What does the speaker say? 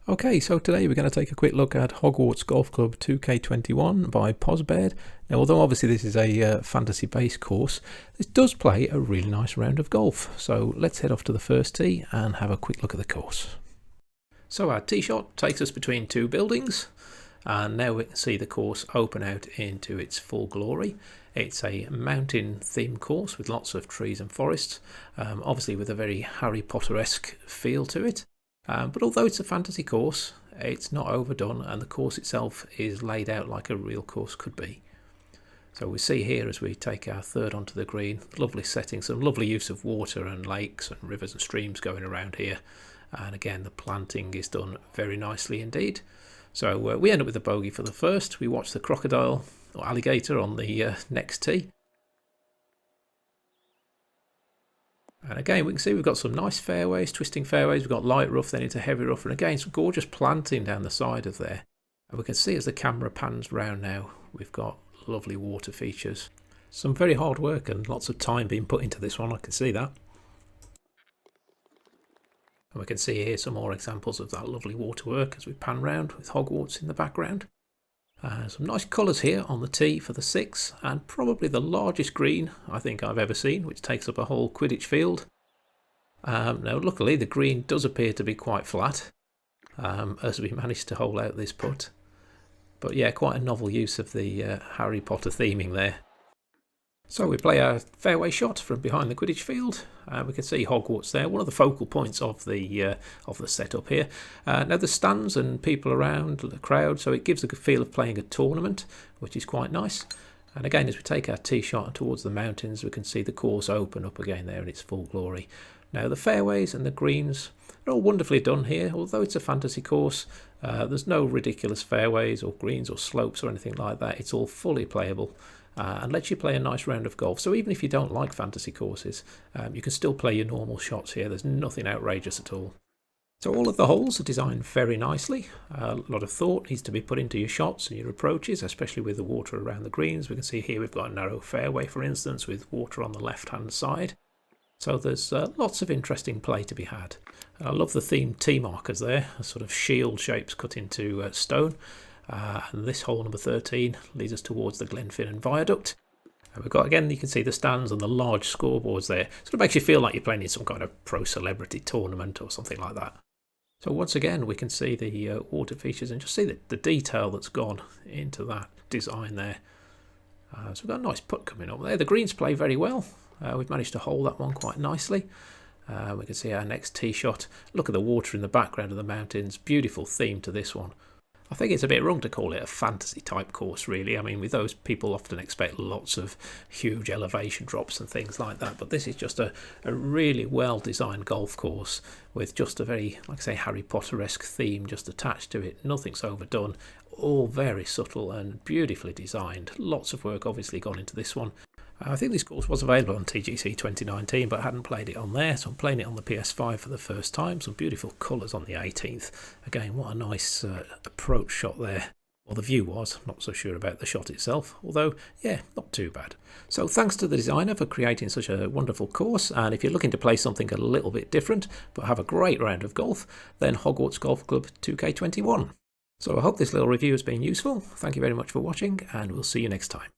Okay, so today we're going to take a quick look at Hogwarts Golf Club 2K21 by Posbed. Now, although obviously this is a fantasy-based course, this does play a really nice round of golf. So let's head off to the first tee and have a quick look at the course. So our tee shot takes us between two buildings, and now we can see the course open out into its full glory. It's a mountain themed course with lots of trees and forests, obviously with a very Harry Potteresque feel to it. But although it's a fantasy course, it's not overdone, and the course itself is laid out like a real course could be. So we see here as we take our third onto the green, lovely setting, some lovely use of water and lakes and rivers and streams going around here. And again, the planting is done very nicely indeed. So we end up with a bogey for the first. We watch the crocodile or alligator on the next tee. And again, we can see we've got some nice fairways, twisting fairways. We've got light rough, then into heavy rough, and again, some gorgeous planting down the side of there. And we can see as the camera pans round now, we've got lovely water features. Some very hard work and lots of time being put into this one, I can see that. And we can see here some more examples of that lovely water work as we pan round with Hogwarts in the background. Some nice colours here on the tee for the 6, and probably the largest green I think I've ever seen, which takes up a whole Quidditch field. Now luckily the green does appear to be quite flat, as we managed to hole out this putt. But yeah, quite a novel use of the Harry Potter theming there. So we play our fairway shot from behind the Quidditch field. We can see Hogwarts there, one of the focal points of the setup here. Now there's stands and people around, the crowd, so it gives a good feel of playing a tournament, which is quite nice. And again, as we take our tee shot towards the mountains, we can see the course open up again there in its full glory. Now the fairways and the greens are all wonderfully done here. Although it's a fantasy course, there's no ridiculous fairways or greens or slopes or anything like that. It's all fully playable. And lets you play a nice round of golf. So even if you don't like fantasy courses, you can still play your normal shots here. There's nothing outrageous at all. So all of the holes are designed very nicely. A lot of thought needs to be put into your shots and your approaches, especially with the water around the greens. We can see here we've got a narrow fairway, for instance, with water on the left-hand side. So there's lots of interesting play to be had. I love the themed tee markers there, sort of shield shapes cut into stone. And this hole number 13 leads us towards the Glenfinnan Viaduct. And we've got, again, you can see the stands and the large scoreboards there. Sort of makes you feel like you're playing in some kind of pro celebrity tournament or something like that. So once again, we can see the water features and just see the detail that's gone into that design there. So we've got a nice putt coming up there. The greens play very well. We've managed to hold that one quite nicely. We can see our next tee shot. Look at the water in the background of the mountains. Beautiful theme to this one. I think it's a bit wrong to call it a fantasy type course, really. I mean, with those, people often expect lots of huge elevation drops and things like that, but this is just a really well designed golf course with just a very, like I say, Harry Potteresque theme just attached to it. Nothing's overdone, all very subtle and beautifully designed. Lots of work obviously gone into this one. I think this course was available on TGC 2019, but I hadn't played it on there, so I'm playing it on the PS5 for the first time. Some beautiful colours on the 18th. Again, what a nice approach shot there. Well, the view was. I'm not so sure about the shot itself, although, yeah, not too bad. So thanks to the designer for creating such a wonderful course, and if you're looking to play something a little bit different, but have a great round of golf, then Hogwarts Golf Club 2K21. So I hope this little review has been useful. Thank you very much for watching, and we'll see you next time.